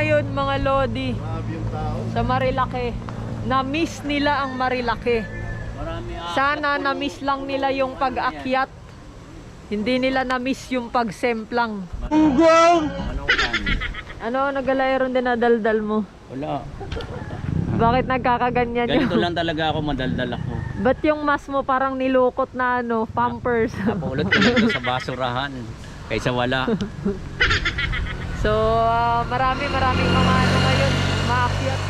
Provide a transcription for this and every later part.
ngayon mga Lodi. Grabe yung tao. Sa Marilake. Na-miss nila ang Marilake. Sana na-miss lang nila yung pag-akyat. Hindi nila na-miss yung pag-semplang. Ano, nagalayron din na daldal mo? Wala. Bakit nagkakaganyan yun? Ganito lang talaga ako, madaldal ako. Ba't yung mas mo parang nilukot na ano, pampers? Napulot ko lang sa basurahan kaysa wala. So, maraming mga ano ngayon, maakyat.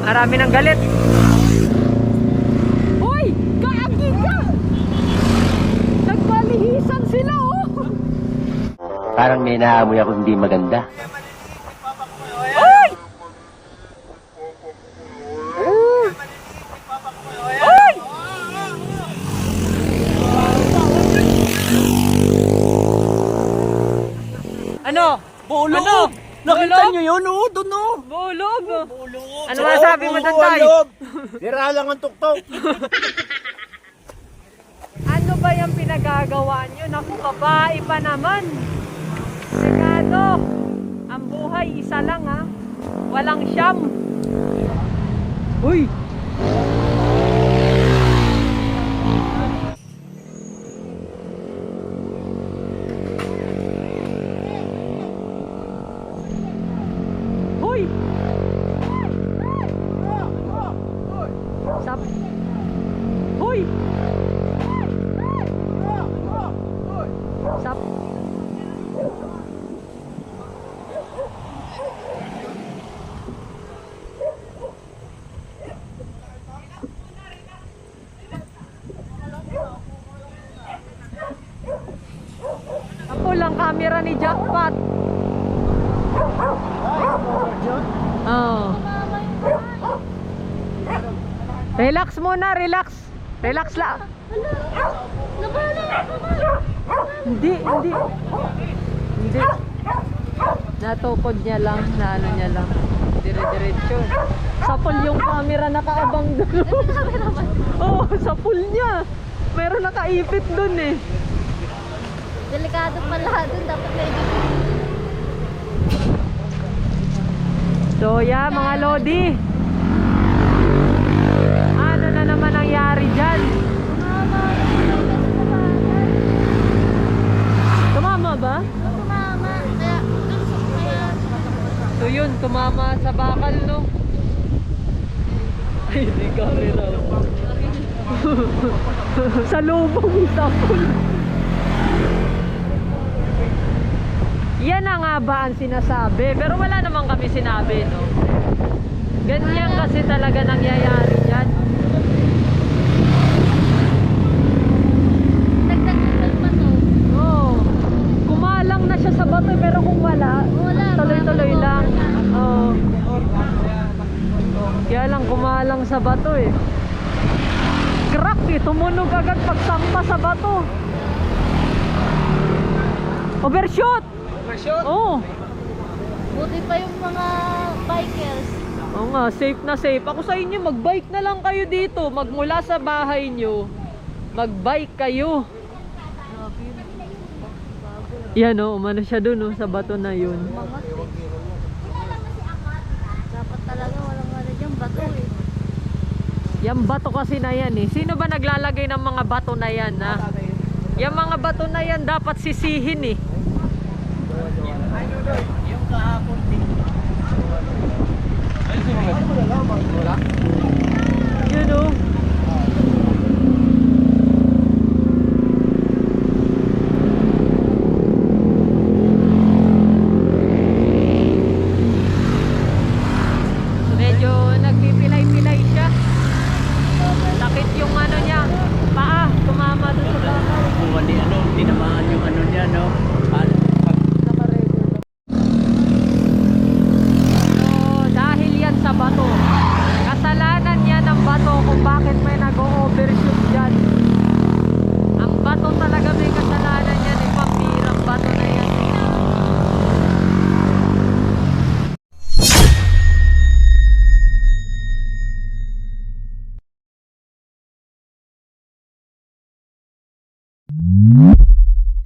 Marami ng galit. Hoy! Kaagi ka! Nagpalihisan sila, oh! Parang may naamoy ako hindi maganda. Hoy! Hoy! Ano? Bulog! Ano? Nakita Bulog? nyo yun? Oo, doon o. Bulog! Ano masabi mo doon, Tay? Tira lang ang tuktok. Ano ba yung pinagagawa nyo? Naku, babae pa naman. Dekado, ang buhay isa lang ha. Walang siyam. Uy! Uy! Sap. Uy! Sap. Ako lang camera ni Jackpot. Oh. Relax muna, relax. Relax lang. Hindi. Natukod niya lang, na ano niya lang. Dire-diretso. Sa pool yung camera nakaabang doon. Oh, sa pool niya. Meron nakaipit doon eh. Delikado pala dun, dapat may So yeah, mga Lodi. Ano na naman nangyari dyan? Tumama ba? tumama. So yun, tumama sa bakal, no? Ay, di camera. Sa lubong sa pool. Yan na nga ba ang sinasabi? Pero wala naman kami sinabi, no? Ganyan kasi talaga nangyayari dyan. Nagtagpal pa to. Oo. Kumalang na siya sa bato, pero kung wala, tuloy-tuloy lang. Oo. Kaya lang kumalang sa bato eh. Crack eh, tumunog agad pagsampa sa bato. Overshoot! Oo. Buti pa yung mga bikers. Oo nga, safe na safe. Ako sa inyo, magbike na lang kayo dito. Magmula sa bahay nyo, magbike kayo. Yan o, umano siya dun sa bato na yun. Dapat talaga walang wala dyan bato eh. Yung bato kasi na yan eh. Sino ba naglalagay ng mga bato na yan ha? Yung mga bato na yan dapat sisihin eh. Yung kahapon din. Yun oh. Medyo nagpipilay-pilay siya. Sakit yung ano niya, paa, tumama doon sa baka. Kung tinamaan yung ano niya, no? So, dahil yan sa bato. Kasalanan yan ng bato kung bakit may nag-o-overshoot dyan. Ang bato talaga may kasalanan.